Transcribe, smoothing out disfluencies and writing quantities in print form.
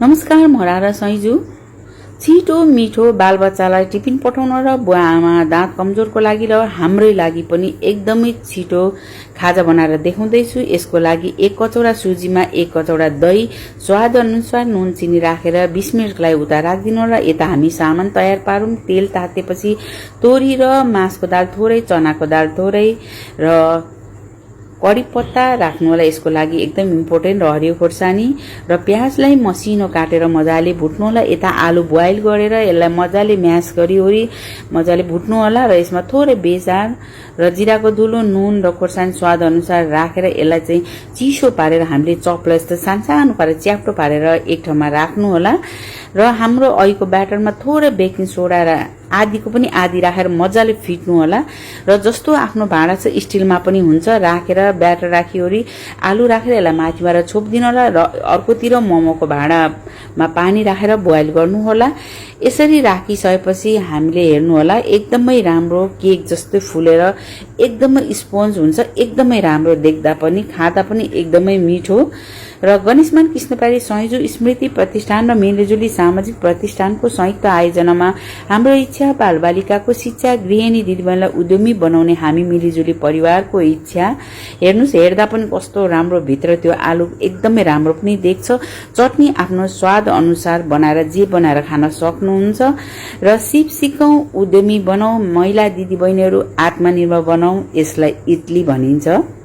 नमस्कार, म राधा सैजु। छिटो मिठो बालबच्चालाई टिफिन पठाउन र बुवा आमा दाँत कमजोरको लागि र हाम्रै लागि पनि एकदमै छिटो खाजा बनाएर देखाउँदैछु। यसको लागि 1 कचौरा सुजीमा 1 कचौरा दही, स्वाद अनुसार नुन चिनी राखेर 20 मिनेटको लागि उता राखिदिनु र यता हामी सामान तयार पारौं। तेल तातेपछि तोरी र मासको दाल थोरै, चनाको दाल थोरै र कडी पत्ता राख्नु होला। यसको लागि एकदम इम्पोर्टेन्ट र हरियो खोर्सानी र प्याजलाई मसिनो काटेर मजाले भुट्नु होला। यता आलु बोइल गरेर यसलाई मजाले म्यास गरिओरी मजाले भुट्नु होला र यसमा थोरै बेसार र जिराको धुलो, नुन र खोर्सानी स्वाद अनुसार राखेर यसलाई चाहिँ चिसो पारेर हामीले चपलाई जस्तो सानो पारेर च्याप्टो पारेर एक ठाउँमा राख्नु होला। र हाम्रो अहिलेको ब्याटरमा थोरै बेकिङ सोडा र आदिको पनि आदि राखेर मजाले फिट्नु होला। र जस्तो आफ्नो भाँडा छ स्टिलमा पनि हुन्छ, राखेर ब्याटर राखिओरी आलु राखेर यसलाई माथिबाट छोपिदिनु होला र अर्कोतिर मोमोको भाँडामा पानी राखेर बोइल गर्नु होला। यसरी राखिसकेपछि हामीले हेर्नु होला एकदमै राम्रो केक जस्तै फुलेर एकदमै स्पोन्ज हुन्छ, एकदमै राम्रो देख्दा पनि खाँदा पनि एकदमै मिठो। र गणेशमान कृष्णपारी सैजु स्मृति प्रतिष्ठान र मिलिजुली सामाजिक प्रतिष्ठानको संयुक्त आयोजनामा हाम्रो इच्छा बालबालिकाको शिक्षा, गृहिणी दिदीबहिनीलाई उद्यमी बनाउने हामी मिलिजुली परिवारको इच्छा। हेर्नुस्, हेर्दा पनि कस्तो राम्रो भित्र त्यो आलु एकदमै राम्रो पनि देख्छ। चटनी आफ्नो स्वाद अनुसार बनाएर जे बनाएर खान सक्नुहुन्छ र सिकौं उद्यमी बनाऊ, महिला दिदीबहिनीहरू आत्मनिर्भर बनाऊ। यसलाई इडली भनिन्छ।